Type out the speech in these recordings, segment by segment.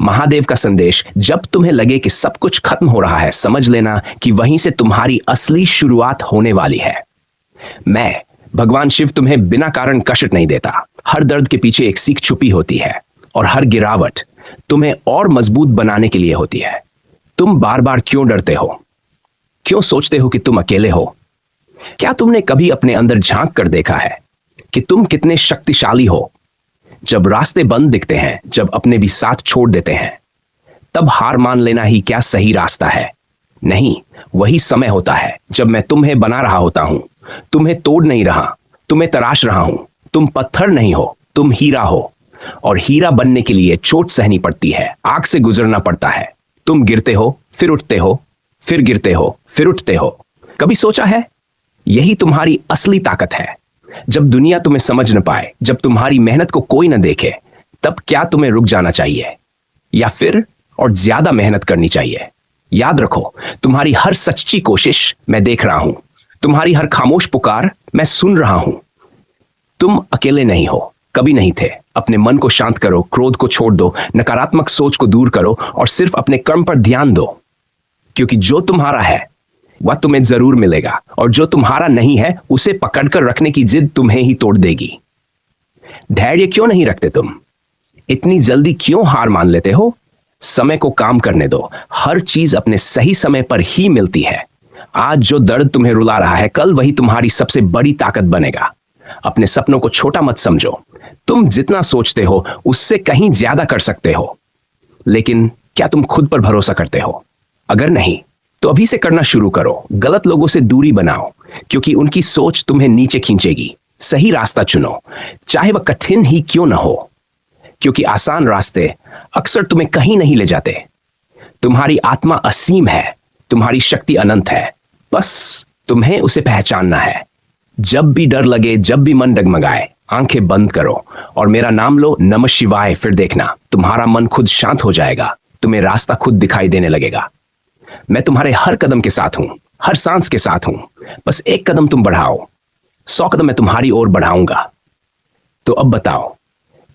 महादेव का संदेश, जब तुम्हें लगे कि सब कुछ खत्म हो रहा है, समझ लेना कि वहीं से तुम्हारी असली शुरुआत होने वाली है। मैं भगवान शिव तुम्हें बिना कारण कष्ट नहीं देता। हर दर्द के पीछे एक सीख छुपी होती है और हर गिरावट तुम्हें और मजबूत बनाने के लिए होती है। तुम बार बार क्यों डरते हो? क्यों सोचते हो कि तुम अकेले हो? क्या तुमने कभी अपने अंदर झांक कर देखा है कि तुम कितने शक्तिशाली हो? जब रास्ते बंद दिखते हैं, जब अपने भी साथ छोड़ देते हैं, तब हार मान लेना ही क्या सही रास्ता है? नहीं, वही समय होता है जब मैं तुम्हें बना रहा होता हूं, तुम्हें तोड़ नहीं रहा, तुम्हें तराश रहा हूं। तुम पत्थर नहीं हो, तुम हीरा हो, और हीरा बनने के लिए चोट सहनी पड़ती है, आग से गुजरना पड़ता है। तुम गिरते हो, फिर उठते हो, फिर गिरते हो, फिर उठते हो। कभी सोचा है यही तुम्हारी असली ताकत है? जब दुनिया तुम्हें समझ न पाए, जब तुम्हारी मेहनत को कोई न देखे, तब क्या तुम्हें रुक जाना चाहिए या फिर और ज्यादा मेहनत करनी चाहिए? याद रखो, तुम्हारी हर सच्ची कोशिश मैं देख रहा हूं, तुम्हारी हर खामोश पुकार मैं सुन रहा हूं। तुम अकेले नहीं हो, कभी नहीं थे। अपने मन को शांत करो, क्रोध को छोड़ दो, नकारात्मक सोच को दूर करो और सिर्फ अपने कर्म पर ध्यान दो, क्योंकि जो तुम्हारा है वह तुम्हें जरूर मिलेगा, और जो तुम्हारा नहीं है उसे पकड़कर रखने की जिद तुम्हें ही तोड़ देगी। धैर्य क्यों नहीं रखते तुम? इतनी जल्दी क्यों हार मान लेते हो? समय को काम करने दो, हर चीज अपने सही समय पर ही मिलती है। आज जो दर्द तुम्हें रुला रहा है, कल वही तुम्हारी सबसे बड़ी ताकत बनेगा। अपने सपनों को छोटा मत समझो। तुम जितना सोचते हो उससे कहीं ज्यादा कर सकते हो, लेकिन क्या तुम खुद पर भरोसा करते हो? अगर नहीं तो अभी से करना शुरू करो। गलत लोगों से दूरी बनाओ, क्योंकि उनकी सोच तुम्हें नीचे खींचेगी। सही रास्ता चुनो, चाहे वह कठिन ही क्यों ना हो, क्योंकि आसान रास्ते अक्सर तुम्हें कहीं नहीं ले जाते। तुम्हारी आत्मा असीम है, तुम्हारी शक्ति अनंत है, बस तुम्हें उसे पहचानना है। जब भी डर लगे, जब भी मन डगमगाए, आंखें बंद करो और मेरा नाम लो, नमः शिवाय। फिर देखना, तुम्हारा मन खुद शांत हो जाएगा, तुम्हें रास्ता खुद दिखाई देने लगेगा। मैं तुम्हारे हर कदम के साथ हूं, हर सांस के साथ हूं। बस एक कदम तुम बढ़ाओ, 100 कदम मैं तुम्हारी ओर बढ़ाऊंगा। तो अब बताओ,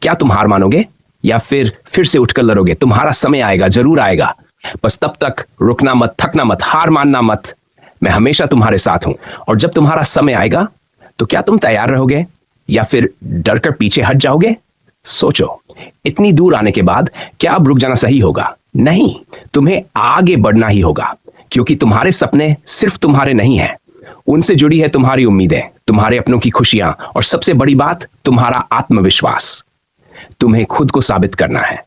क्या तुम हार मानोगे या फिर से उठकर लड़ोगे? तुम्हारा समय आएगा, जरूर आएगा। बस तब तक रुकना मत, थकना मत, हार मानना मत। मैं हमेशा तुम्हारे साथ हूं, और जब तुम्हारा समय आएगा तो क्या तुम तैयार रहोगे या फिर डर कर पीछे हट जाओगे? सोचो, इतनी दूर आने के बाद क्या अब रुक जाना सही होगा? नहीं, तुम्हें आगे बढ़ना ही होगा, क्योंकि तुम्हारे सपने सिर्फ तुम्हारे नहीं हैं, उनसे जुड़ी है तुम्हारी उम्मीदें, तुम्हारे अपनों की खुशियां, और सबसे बड़ी बात, तुम्हारा आत्मविश्वास। तुम्हें खुद को साबित करना है,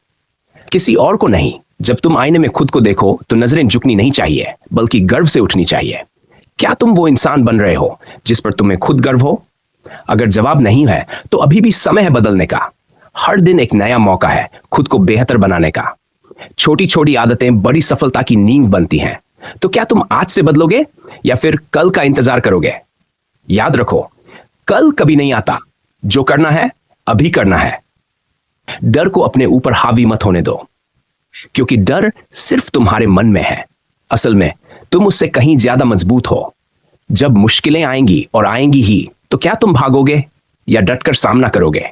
किसी और को नहीं। जब तुम आईने में खुद को देखो तो नजरें झुकनी नहीं चाहिए, बल्कि गर्व से उठनी चाहिए। क्या तुम वो इंसान बन रहे हो जिस पर तुम्हें खुद गर्व हो? अगर जवाब नहीं है तो अभी भी समय है बदलने का। हर दिन एक नया मौका है खुद को बेहतर बनाने का। छोटी छोटी आदतें बड़ी सफलता की नींव बनती हैं। तो क्या तुम आज से बदलोगे या फिर कल का इंतजार करोगे? याद रखो, कल कभी नहीं आता, जो करना है अभी करना है। डर को अपने ऊपर हावी मत होने दो, क्योंकि डर सिर्फ तुम्हारे मन में है। असल में तुम उससे कहीं ज्यादा मजबूत हो। जब मुश्किलें आएंगी, और आएंगी ही, तो क्या तुम भागोगे या डटकर सामना करोगे?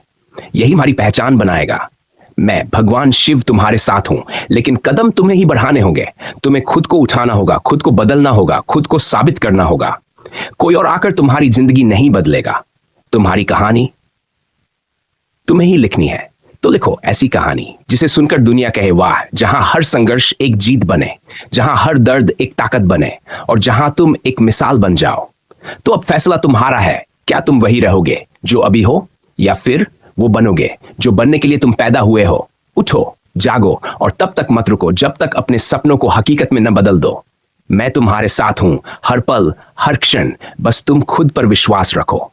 यही हमारी पहचान बनाएगा। मैं भगवान शिव तुम्हारे साथ हूं, लेकिन कदम तुम्हें ही बढ़ाने होंगे। तुम्हें खुद को उठाना होगा, खुद को बदलना होगा, खुद को साबित करना होगा। कोई और आकर तुम्हारी जिंदगी नहीं बदलेगा। तुम्हारी कहानी तुम्हें ही लिखनी है। तो लिखो ऐसी कहानी जिसे सुनकर दुनिया कहे वाह, जहां हर संघर्ष एक जीत बने, जहां हर दर्द एक ताकत बने, और जहां तुम एक मिसाल बन जाओ। तो अब फैसला तुम्हारा है, क्या तुम वही रहोगे जो अभी हो, या फिर वो बनोगे जो बनने के लिए तुम पैदा हुए हो? उठो, जागो, और तब तक मत रुको जब तक अपने सपनों को हकीकत में न बदल दो। मैं तुम्हारे साथ हूं, हर पल, हर क्षण। बस तुम खुद पर विश्वास रखो।